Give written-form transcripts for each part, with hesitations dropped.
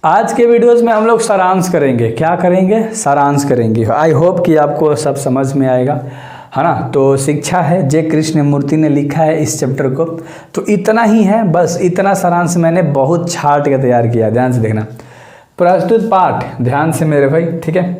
आज के वीडियोस में हम लोग सारांश करेंगे। क्या करेंगे? सारांश करेंगे। आई होप कि आपको सब समझ में आएगा, है ना। तो शिक्षा है, जे कृष्णमूर्ति ने लिखा है इस चैप्टर को। तो इतना ही है, बस इतना सारांश मैंने बहुत छाट के तैयार किया। ध्यान से देखना। प्रस्तुत पाठ, ध्यान से मेरे भाई, ठीक है।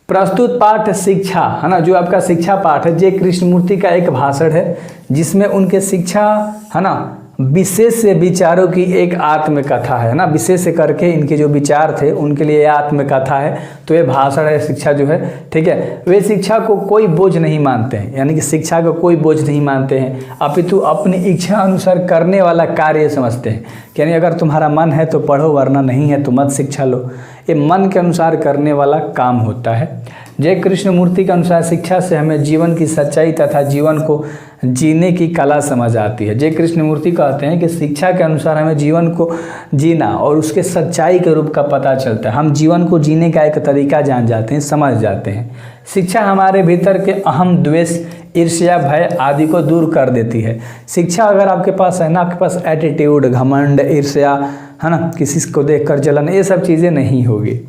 प्रस्तुत पाठ शिक्षा, है ना, जो आपका शिक्षा पाठ है, जे कृष्णमूर्ति का एक भाषण है जिसमें उनके शिक्षा, है ना, विशेष विचारों की एक आत्मकथा है ना। विशेष करके इनके जो विचार थे उनके लिए आत्मकथा है। तो ये भाषण है, शिक्षा जो है, ठीक है। वे शिक्षा को कोई बोझ नहीं मानते हैं, यानी कि शिक्षा को कोई बोझ नहीं मानते हैं, अपितु अपनी इच्छा अनुसार करने वाला कार्य समझते हैं। यानी अगर तुम्हारा मन है तो पढ़ो, वरना नहीं है तो मत शिक्षा लो। ये मन के अनुसार करने वाला काम होता है। जय कृष्णमूर्ति के अनुसार शिक्षा से हमें जीवन की सच्चाई तथा जीवन को जीने की कला समझ आती है। जय कृष्णमूर्ति कहते हैं कि शिक्षा के अनुसार हमें जीवन को जीना और उसके सच्चाई के रूप का पता चलता है। हम जीवन को जीने का एक तरीका जान जाते हैं, समझ जाते हैं। शिक्षा हमारे भीतर के अहम, द्वेष, ईर्ष्या, भय आदि को दूर कर देती है। शिक्षा अगर आपके पास है ना, आपके पास एटीट्यूड, घमंड, ईर्ष्या, है ना, किसी को देखकर जलन, ये सब चीज़ें नहीं होगी।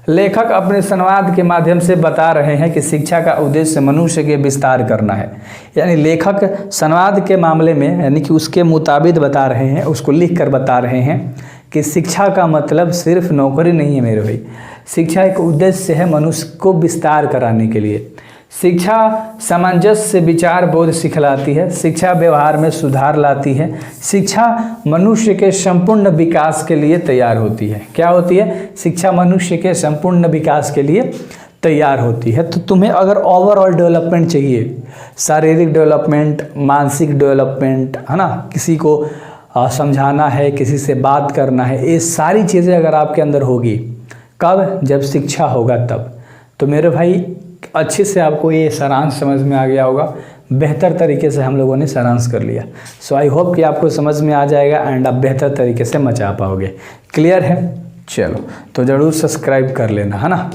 लेखक अपने संवाद के माध्यम से बता रहे हैं कि शिक्षा का उद्देश्य मनुष्य के विस्तार करना है। यानी लेखक संवाद के मामले में, यानी कि उसके मुताबिक बता रहे हैं, उसको लिख कर बता रहे हैं कि शिक्षा का मतलब सिर्फ नौकरी नहीं है मेरे भाई। शिक्षा एक उद्देश्य है मनुष्य को विस्तार कराने के लिए। शिक्षा सामंजस्य विचार बोध सिखलाती है। शिक्षा व्यवहार में सुधार लाती है। शिक्षा मनुष्य के संपूर्ण विकास के लिए तैयार होती है। क्या होती है? शिक्षा मनुष्य के संपूर्ण विकास के लिए तैयार होती है। तो तुम्हें अगर ओवरऑल डेवलपमेंट चाहिए, शारीरिक डेवलपमेंट, मानसिक डेवलपमेंट, है ना, किसी को समझाना है, किसी से बात करना है, ये सारी चीज़ें अगर आपके अंदर होगी, कब? जब शिक्षा होगा तब। तो मेरे भाई अच्छे से आपको ये सारांश समझ में आ गया होगा। बेहतर तरीके से हम लोगों ने सारांश कर लिया। सो आई होप कि आपको समझ में आ जाएगा एंड आप बेहतर तरीके से मचा पाओगे। क्लियर है? चलो, तो ज़रूर सब्सक्राइब कर लेना, है ना।